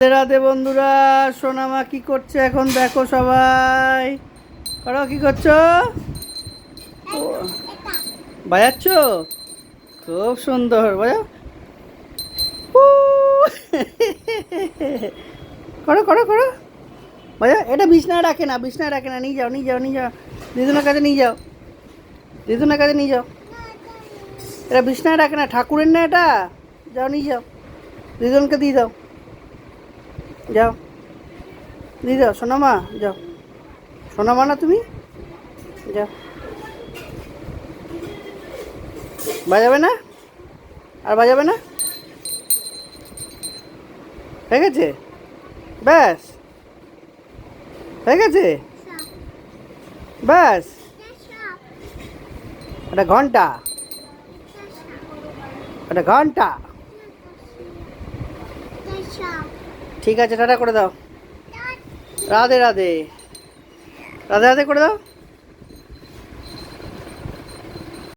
রাধে রাধে বন্ধুরা, সোনামা কি করছে এখন দেখো সবাই। করো, কি করছো? ও, বাজাচ্ছ? খুব সুন্দর, বাজাও। উ, করো করো করো, বাজাও। এটা বিছনায় রাখে না, বিছনায় রাখে না। নিয়ে যাও নিয়ে যাও নিয়ে যাও, দিদুনের কাছে নিয়ে যাও, দিদুনের কাছে নিয়ে যাও। এটা বিছনায় রাখে না, ঠাকুরের না এটা। যাও নিয়ে যাও, দিদুনকে দিয়ে দাও, যাও দিয়ে দাও। সোনামা যাও, সোনামা না তুমি, যাও। বাজাবে না, আর বাজাবে না, হয়ে গেছে, ব্যাস হয়ে গেছে, ব্যাস। একটা ঘন্টা, একটা ঘন্টা। ঠিক আছে, টাটা করে দাও। রাধে রাধে, রাধে রাধে করে দাও।